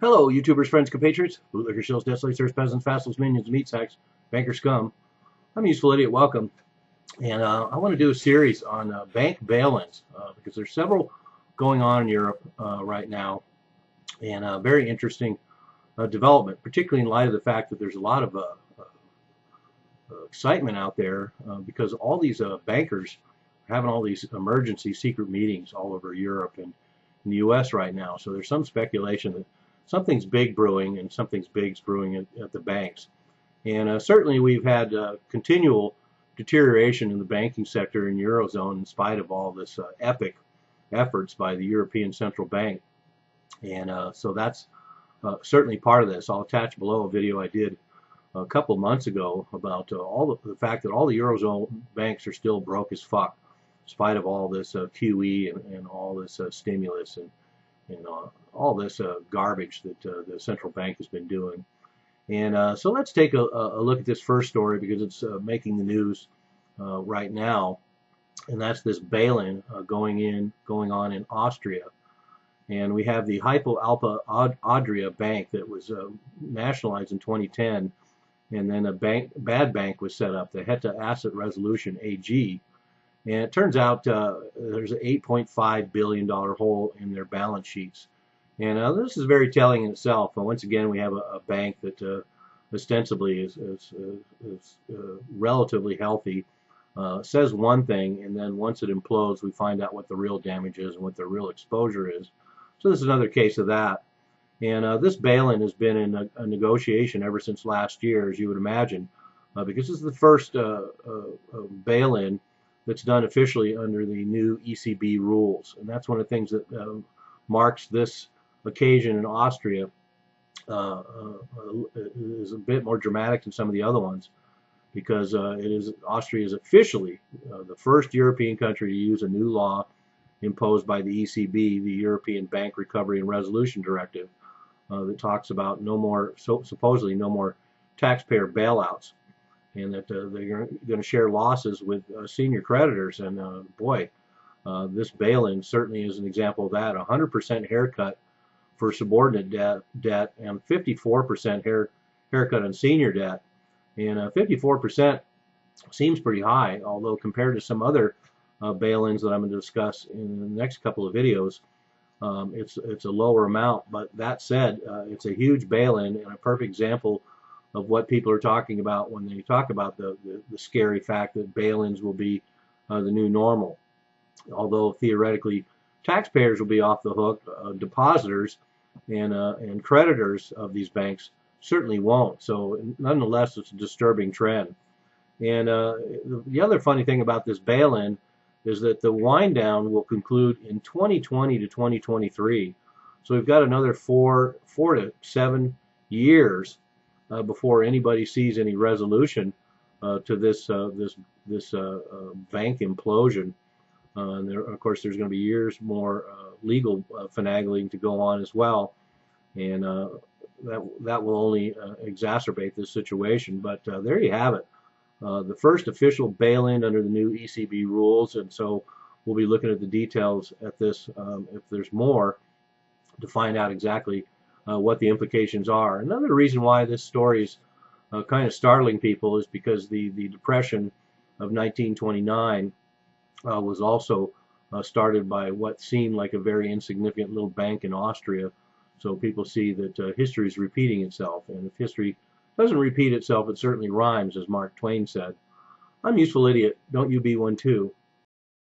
Hello, YouTubers, friends, compatriots, bootlicker, shills, desolators, peasants, vassals, minions, meat sacks, banker scum. I'm Useful Idiot. Welcome. And I want to do a series on bank bail-ins because there's several going on in Europe right now, and very interesting development, particularly in light of the fact that there's a lot of excitement out there because all these bankers are having all these emergency secret meetings all over Europe and in the U.S. right now. So there's some speculation that something's big brewing and something's big's brewing at the banks. And certainly we've had continual deterioration in the banking sector in Eurozone in spite of all this epic efforts by the European Central Bank. And so that's certainly part of this. I'll attach below a video I did a couple of months ago about all the fact that all the Eurozone banks are still broke as fuck, in spite of all this QE and all this stimulus and all this garbage that the central bank has been doing. And so let's take a look at this first story because it's making the news right now, and that's this bail-in going on in Austria. And we have the Hypo AlpeAdria bank that was nationalized in 2010, and then a bad bank was set up, the Hypo Asset Resolution AG. And it turns out there's an $8.5 billion hole in their balance sheets. And this is very telling in itself. Once again, we have a bank that ostensibly is relatively healthy, says one thing, and then once it implodes, we find out what the real damage is and what the real exposure is. So this is another case of that. And this bail-in has been in a negotiation ever since last year, as you would imagine, because this is the first bail-in that's done officially under the new ECB rules. And that's one of the things that marks this occasion in Austria is a bit more dramatic than some of the other ones, because Austria is officially the first European country to use a new law imposed by the ECB, the European Bank Recovery and Resolution Directive, that talks about supposedly no more taxpayer bailouts, and that they're going to share losses with senior creditors. And boy, this bail-in certainly is an example of that. 100% haircut for subordinate debt and 54% haircut on senior debt. And 54% seems pretty high, although compared to some other bail-ins that I'm going to discuss in the next couple of videos, it's a lower amount. But that said, it's a huge bail-in and a perfect example of what people are talking about when they talk about the scary fact that bail-ins will be the new normal. Although theoretically taxpayers will be off the hook, depositors and creditors of these banks certainly won't. So nonetheless, it's a disturbing trend. And the other funny thing about this bail-in is that the wind down will conclude in 2020 to 2023. So we've got another four to 7 years before anybody sees any resolution to this bank implosion. And of course, there's going to be years more legal finagling to go on as well, and that will only exacerbate this situation. But there you have it, the first official bail-in under the new ECB rules. And so we'll be looking at the details at this, if there's more, to find out exactly what the implications are. Another reason why this story is kind of startling people is because the Depression of 1929 was also started by what seemed like a very insignificant little bank in Austria. So people see that history is repeating itself, and if history doesn't repeat itself, it certainly rhymes, as Mark Twain said. I'm Useful Idiot. Don't you be one too.